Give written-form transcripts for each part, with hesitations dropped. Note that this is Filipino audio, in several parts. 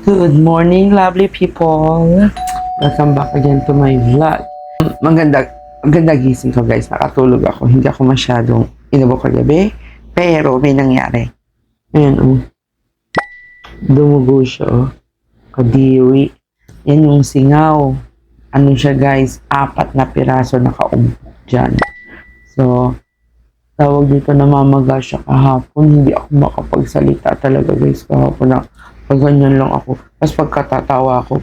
Good morning, lovely people. Welcome back again to my vlog. Maganda gising ko, guys. Nakatulog ako. Hindi ako masyadong inabok kagabi. Pero may nangyari. Ayan, oh. Dumugo siya, oh. Kadiwi. Yan yung singaw. Ano siya, guys? 4 na piraso nakaumpok dyan. So, tawag dito, namamaga siya kahapon. Hindi ako makapagsalita talaga, guys. Kahapon na pag ganyan lang ako. Tapos pagkatatawa ako,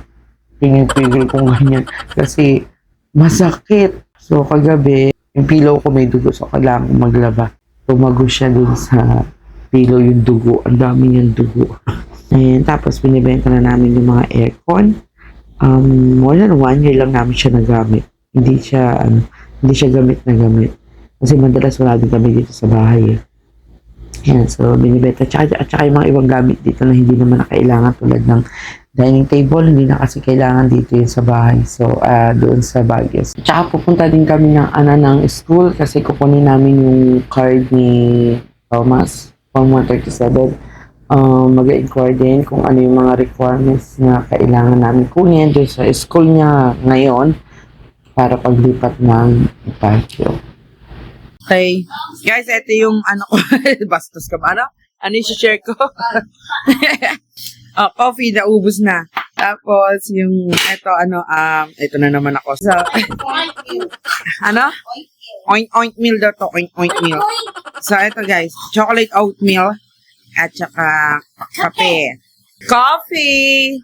pinipigil kong ganyan. Kasi masakit. So kagabi, yung pillow ko may dugo. So kailangan ko maglaba. Tumago siya dun sa pillow yung dugo. Ang dami niyang dugo. Ayan, tapos binibenta na namin yung mga aircon. More than 1 year lang namin siya nagamit. Hindi siya gamit na gamit. Kasi madalas wala din kami dito sa bahay eh. Yan, so binibenta. At saka yung mga ibang gamit dito na hindi naman nakailangan tulad ng dining table, hindi na kasi kailangan dito yun sa bahay. So, doon sa Baguio. At saka pupunta din kami ng school kasi kukunin namin yung card ni Thomas, Form 137. Mag-inquire din kung ano yung mga requirements na kailangan namin kunin doon sa school niya ngayon para paglipat ng Baguio. Okay. Guys, ito yung ano ko. Bastos ka ba? Ano yung share ko? Coffee, naubos na. Tapos, yung, ito na naman ako. So, ano? Ointmeal daw to. Ointmeal. So, ito guys. Chocolate oatmeal. At saka, kape. Coffee!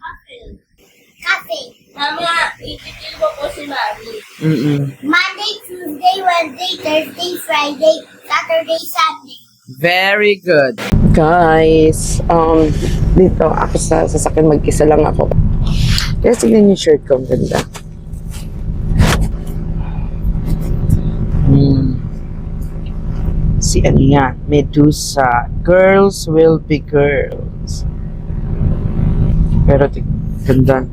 Cafe. Mama, ititil mo po si Mami. Mm-mm. Monday, Tuesday, Wednesday, Thursday, Friday, Saturday, Sunday. Very good. Guys, dito ako sa sasakyan mag-isa lang ako. Kaya tignan yung shirt ko, ang ganda. Si ano yan? Medusa. Girls will be girls. Pero ganda.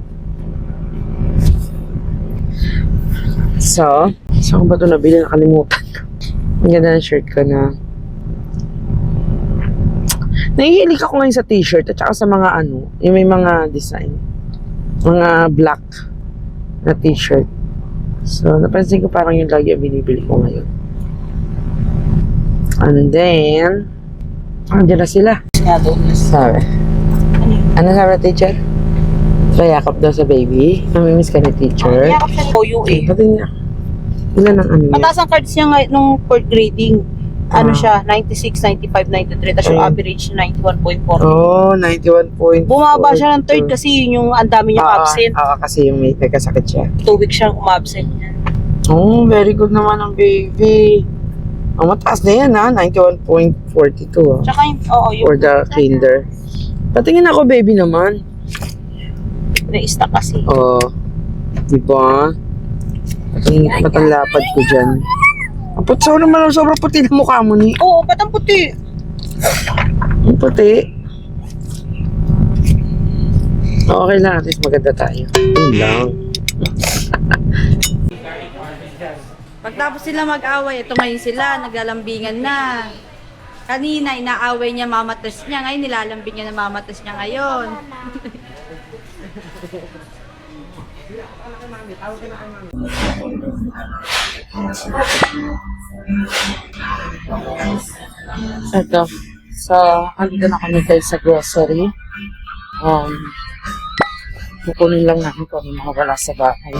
So, saan ko ba ito nabili? Nakalimutan ko. Ang ganda ng shirt ko na. Nahihilig ako ngayon sa t-shirt at saka sa mga yung may mga design. Mga black na t-shirt. So, napansin ko parang yung lagi ang binibili ko ngayon. And then, dyan na sila. Sabi. Ano sabi na teacher? Payakap daw sa baby. Namimiss ka ni teacher. Yakap siya ng OU eh. Pati niya. Ilan ang ano niya? Mataas ang cards niya nung 4th grading. Ano siya, 96, 95, 93. Tapos yung average 91.4. Oh, 91.4. Bumaba siya ng 3rd kasi yun yung ang dami niyang absent. Kasi yung may nagkasakit siya. 2 weeks siyang umabsent. Oh, very good naman ang baby. Ang mataas na yan ha, 91.42 Tsaka yung, yung for the kinder. Patingin ako baby naman. na-stuck kasi. Oh, diba? Patingin ba't ang lapad ko dyan? Ang putsaw naman, sobrang puti na mukha mo ni. Oo, ba't ang puti? Ang puti. Okay lang, at least maganda tayo. Yun lang. Pagtapos sila mag-away, ito ngayon sila, naglalambingan na. Kanina, inaaway niya mamatas niya. Ngayon, nilalambing niya na mamatas niya ngayon. Ito. So, andito na kami guys sa grocery. Kukunin lang namin kung ano mga wala sa bahay.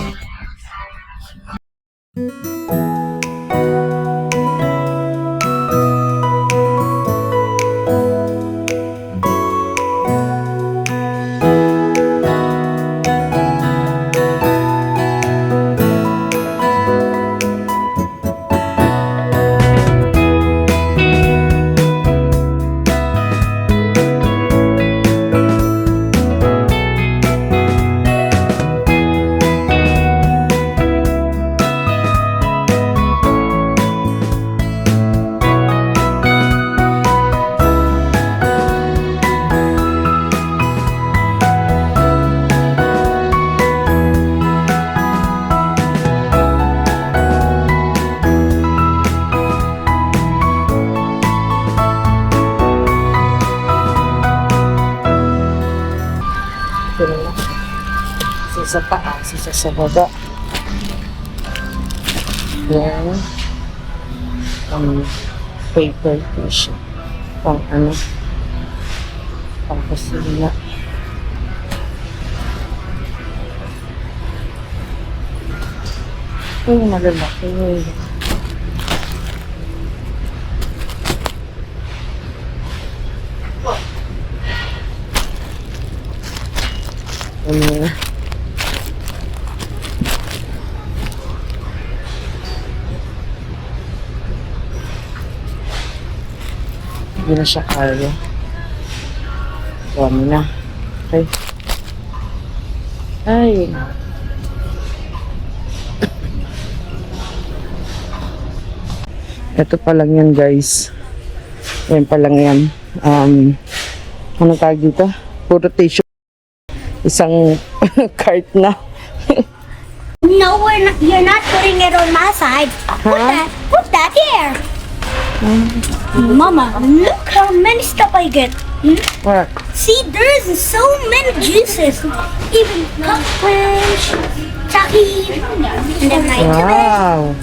sa taas, isa sa baba. Then, paper tissue. Pang ano, pang kusina. Malalaki. Ano? Hindi na siya kaya. Dami na. Okay. Ay. Ito pa lang yan, guys. Yan pa lang yan. Ano tawag dito? Puro tissue. Isang cart na. No, you're not putting it on my side. Put that here. Mama, look how many stuff I get. What? See, there's so many juices. Even Cup Crunch, Chucky, and then my Wow.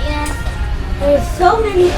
Yeah, there's so many.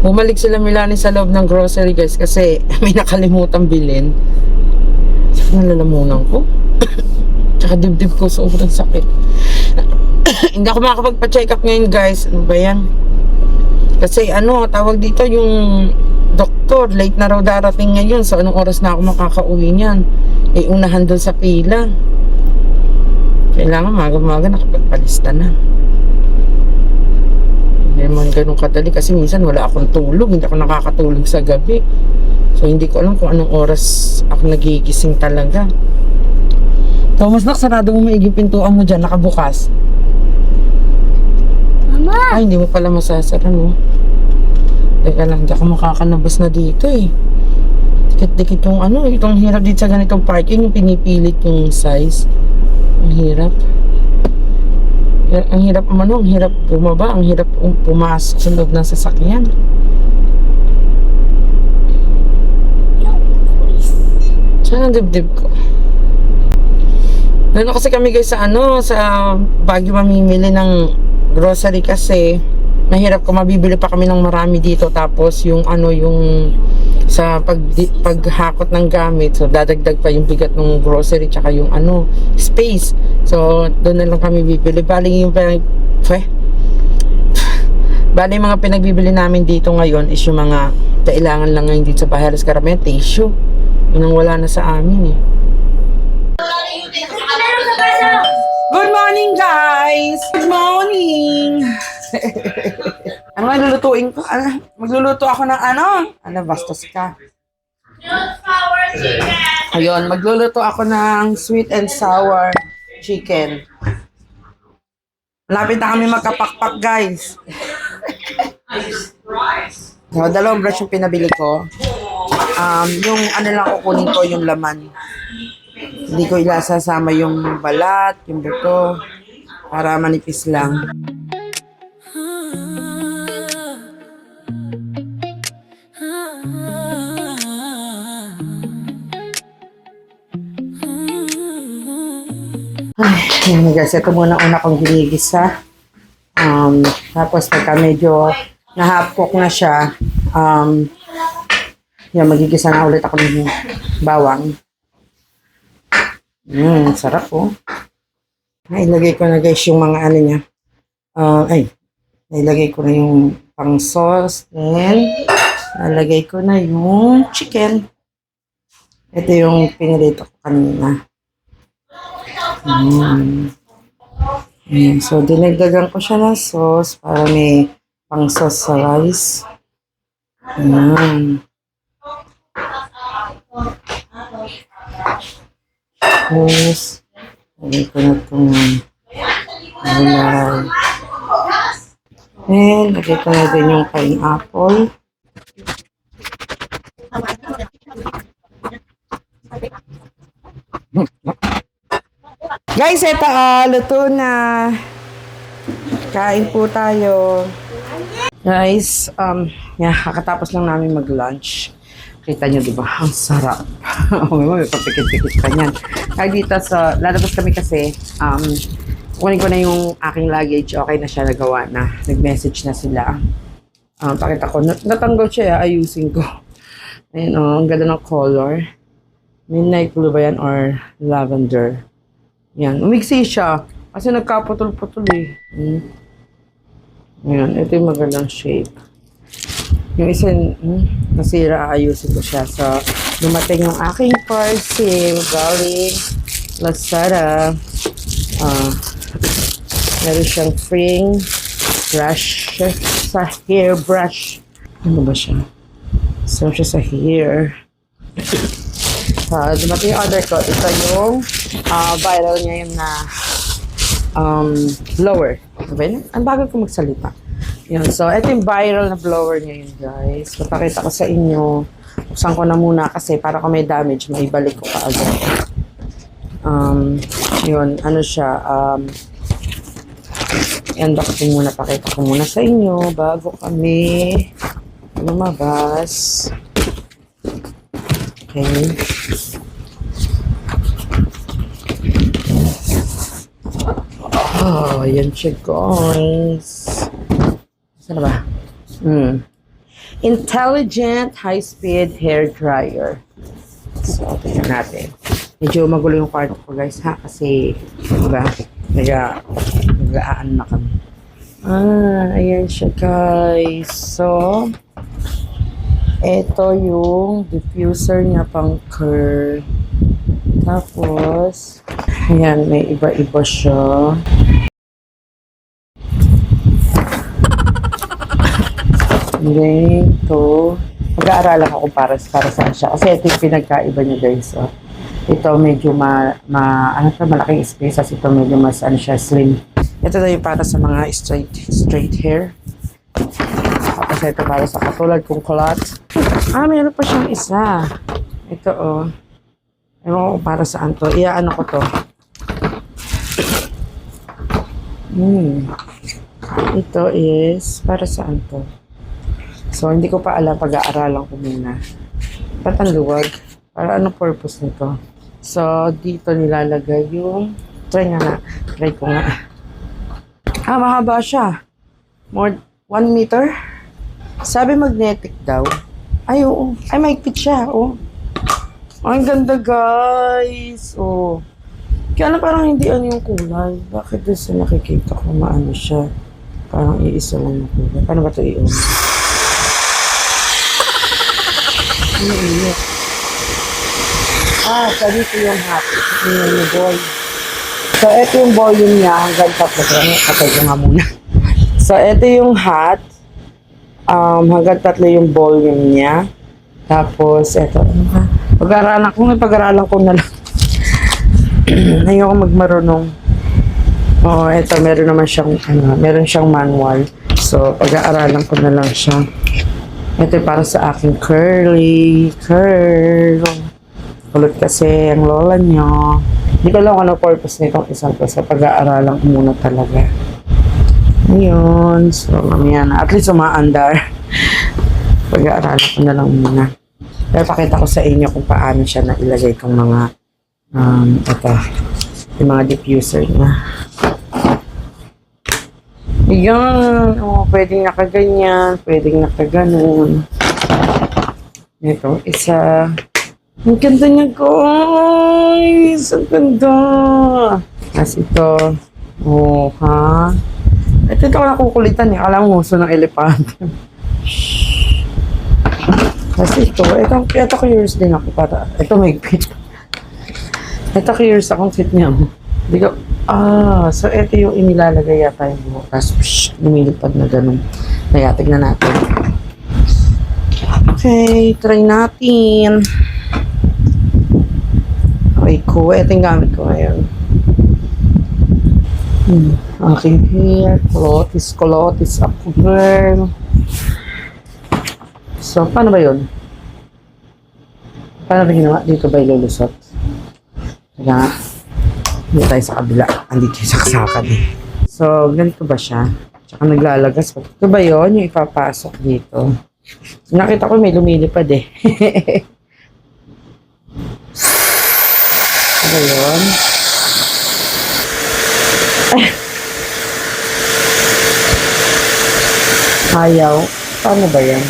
Bumalik sila Milani sa loob ng grocery, guys, kasi may nakalimutan bilhin. Saan nalalamunan ko? Tsaka dibdib ko, sobrang sakit. Hindi ako makakapagpa-check up ngayon, guys. Ano ba yan? Kasi ano, tawag dito yung doktor, late na raw darating ngayon. So anong oras na ako makakauwi niyan? Eh, unahan doon sa pila. Kailangan maga-maga nakapagpalista na. Hindi naman ganun kadali kasi minsan wala akong tulog, hindi ako nakakatulog sa gabi. So hindi ko alam kung anong oras ako nagigising talaga. Thomas, sarado mo maigi pintuan mo dyan, nakabukas. Mama! Ay, hindi mo pala masasara, no? Teka lang, hindi ako makakalabas na dito eh. Dikit-dikit yung ano, itong hirap dito sa ganitong parking, yung pinipilit yung size. Ang hirap. Ang hirap ano, ang hirap bumaba, ang hirap pumasok sa loob ng sasakyan. Saan ang dibdib ko? Nano kasi kami guys sa ano, sa Baguio mamimili ng grocery kasi mahirap kung mabibili pa kami ng marami dito, tapos yung ano, yung sa paghakot ng gamit, so dadagdag pa yung bigat ng grocery tsaka yung ano, space. So doon na lang kami bibili. Bali yung mga pinagbibili namin dito ngayon is yung mga kailangan lang ngayon dito sa bahay. Halos karamihan tissue, yun ang wala na sa amin eh. Good morning, guys! Good morning! Ano nga lulutuin ko? Magluluto ako ng ano? Bastos ka. Ayun, magluluto ako ng sweet and sour chicken. Malapit na kami magkapakpak, guys. So, dalawang brush yung pinabili ko. Yung ano lang kukunin ko, yung laman. Hindi ko ilasasama yung balat, yung buto, para manipis lang. Ay, guys, ito muna una kong ginigisa. Tapos pagka medyo na-half cook na siya, yan, magigisa na ulit ako ng bawang. Sarap oh. Ilagay ko na guys yung mga ano niya. Ilagay ko na yung pang sauce. Then, nalagay ko na yung chicken. Ito yung pinilito ko kanina. So, dinagdagan ko siya ng sauce para may pang sauce sa rice. Tapos, Lagay ko na itong gulay. And lagay ko na din yung pineapple. Guys, ito luto na. Kain po tayo. Guys, kakatapos lang namin mag-lunch. Kita nyo, di ba? Ang sarap. May papikit-pikit pa niyan. Kaya dito lalabas kami kasi, kunin ko na yung aking luggage. Okay na siya, nagawa na. Nag-message na sila. Pakita ko. Natanggal siya, ayusin ko. Ayun, ang ganda ng color. Midnight blue ba yan or lavender? Yan, umiksi siya. Kasi nagkaputol-putol eh. Yan, ito yung magandang shape. Yung isa, nasira, ayusin ko siya. So, dumating yung aking parcel galing Lazada. Meron siyang freeing brush sa hair brush. Ano ba siya? So, siya sa hair. Dumating yung order ko. Ito yung viral niya yung na blower. Diba? Ang bago ko magsalita. Yun. So, ito yung viral na blower niya yun, guys. Papakita ko sa inyo. Buksan ko na muna kasi para kung may damage, maibalik ko kaagad. Yun. Ano siya? I-unbox ko muna. Pakita ko muna sa inyo bago kami lumabas. Okay. Oh, yan siya, guys. Saan ba? Intelligent high-speed hair dryer. So, tingnan natin. Medyo magulo yung kwarto ko, guys, ha? Kasi, diba, nag-aan na kami. Ayan siya, guys. So, ito yung diffuser niya pang curl. Tapos, ayan, may iba-iba siya. Then, ito. Mag-aaralan ako para saan siya. Kasi ito yung pinagkaiba niya, guys. So, ito medyo malaking space. Kasi ito medyo mas, slim. Ito na yung para sa mga straight hair. Tapos ito para sa katulad kong clot. Meron pa siyang isa. Ito, oh. Ewan ko para saan to. Ano ko to. Ito is para saan to. So, hindi ko pa alam. Pag-aaralan ko muna. Ba't ang luwag? Para anong purpose nito? So, dito nilalagay yung... Try ko nga. Mahaba siya. More 1 meter. Sabi magnetic daw. Ay, oo. Ay, maikpit siya. Oo. Ang ganda, guys. Oh. Kaya na parang hindi yung kulay. Bakit doon sa nakikita ko maano siya? Parang iisa lang yung kulay. Paano ba ito i-on? Init. Sabi ko yung hot. Yung boy. So, ito yung volume niya. Hanggang 3 gramo. Katay ko nga muna. So, ito yung hot. Hanggang 3 yung volume niya. Tapos, ito. Pag-aralan ko na lang. Ayoko magmarunong. Oo, ito. Meron naman siyang, meron siyang manual. So, pag-aaralan ko na lang siya. Ito para sa aking curl. Kulot kasi ang lola niyo. Hindi ko lang ano purpose nitong isang to. So, pag-aaralan ko muna talaga. Ayun. So, mamaya na. At least umaandar. Pag-aaralan ko na lang muna. Pero pakita ko sa inyo kung paano siya nailagay itong mga yung mga diffuser niya. Ayan. Pwedeng nakaganyan. Pwedeng nakaganon. Ito, isa. Ang ganda niya, guys. Ang ganda. Tapos ito. Ha? Ito ako nakukulitan eh. Alam mo, gusto ng elepante. Kasi ito curious din ako para, ito may fit. Ito curious akong fit niya. Hindi ko, so ito yung inilalagay yata yung buhok. Tapos, lumilipad na ganun. Kaya, tignan natin. Okay, try natin. Okay, cool. Ito yung gamit ko ngayon. Aking hair. Kolotis ako, girl. So, paano ba yun? Paano ba ginawa? Dito ba ilulusot? Kaya, hindi tayo sa kabila. Andito yung saksakan eh. So, ganito ba siya? Tsaka naglalagas pa. Ito ba yun? Yung ipapasok dito. Nakita ko may lumilipad eh. Ito ba yun? Ayaw. Paano ba yan?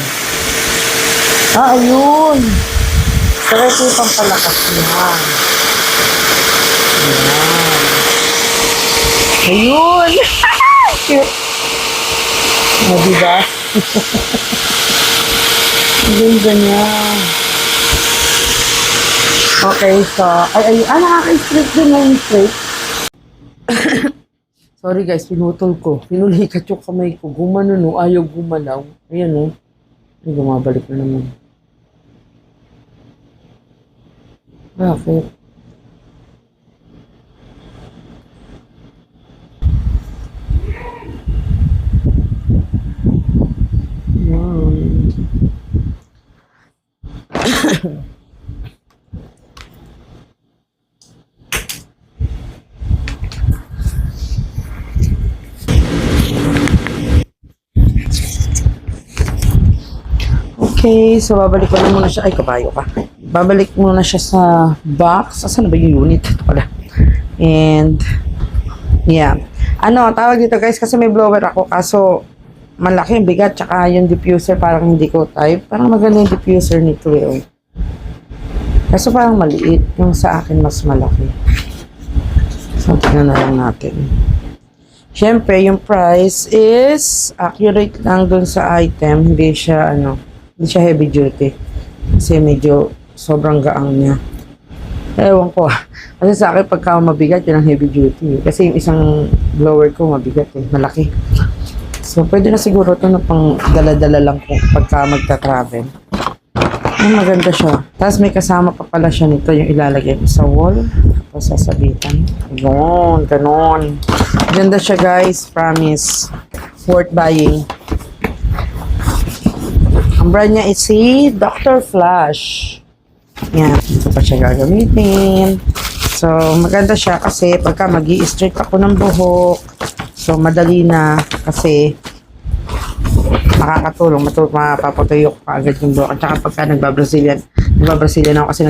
Ayun! So, ito yung pampalakas niya. Ayun! Cute! O, diba? Ganda niya. Okay, so, nakaka-straight din na yung straight. Sorry guys, pinutol ko. Pinulikat yung kamay ko. Gumano no, ayaw gumalaw. Ayan o. Ay, bumabalik na naman. Bakit? Okay, so babalik ko na muna siya. Ay, kabayo ka. Babalik muna siya sa box. Asan na ba yung unit? Ito pala. And, yeah. Tawag dito guys, kasi may blower ako. Kaso, malaki yung bigat. Tsaka yung diffuser parang hindi ko type. Parang maganda yung diffuser nito eh. Kaso parang maliit. Yung sa akin mas malaki. So, tingnan na lang natin. Siyempre, yung price is accurate lang dun sa item. Hindi siya, hindi siya heavy duty. Kasi medyo sobrang gaang niya. Ewan ko ah. Kasi sa akin, pagka mabigat, yun ang heavy duty. Kasi yung isang blower ko, mabigat eh. Malaki. So, pwede na siguro ito na pang dala-dala lang kung pagka magta-travel. Maganda siya. Tapos may kasama pa pala siya nito yung ilalagay ko sa wall. Tapos sasabitan. Yun, ganon. Ganda siya guys. Promise. Worth buying. Ang brand niya is si Dr. Flash. Yan. Ito pa siya gagamitin. So, maganda siya kasi pagka mag-i-straight ako ng buhok, so, madali na kasi makakatulong. Mapapatuyo ko agad yung buhok. At saka pagka nagbabrazilian ako kasi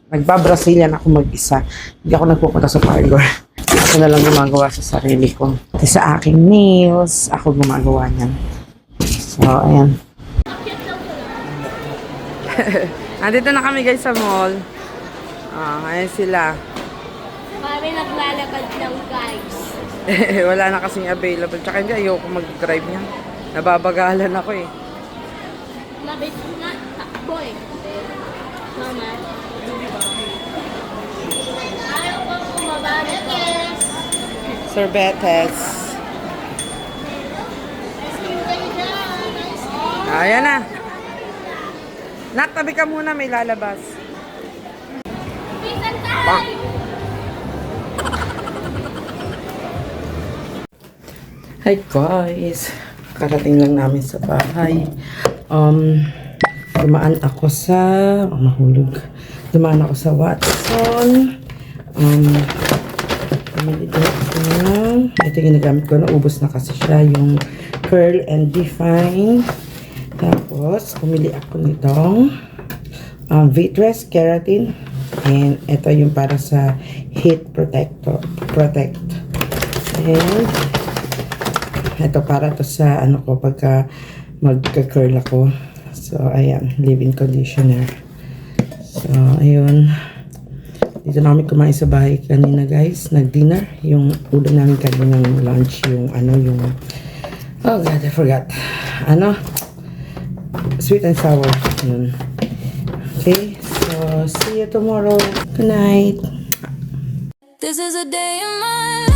nagbabrazilian ako mag-isa. Hindi ako nagpupunta sa parlor. Ako na lang gumagawa sa sarili ko. At sa aking nails, ako gumagawa niyan. So, ayan. Andito na kami guys sa mall. Ayan sila. Kami naglalakad lang guys. Wala na kasing available. Tsaka hindi, ayoko mag-drive niya. Nababagalan ako eh. Mabit na takbo eh. Mama. Ayaw ko kumabagas. Sorbetes. Ayan na. Nak, tabi ka muna, may lalabas. Hi guys. Karating lang namin sa bahay. Dumaan ako sa Dumaan ako sa Watson. Pumili din ako ng ito yung ginagamit ko. Naubos na kasi siya yung Curl and Define. Tapos, pumili ako nitong Vitreous Keratin. And ito yung para sa heat protect. And ito para to sa pagka magka-curl ako. So, ayan, leave-in conditioner. So, ayun. Dito na kami kumain sa bahay kanina guys. Nag-dinner. Yung ulam namin kaninang lunch, yung oh God, I forgot. Sweet and sour. Yun. Okay, so see you tomorrow. Good night. This is a day in my life.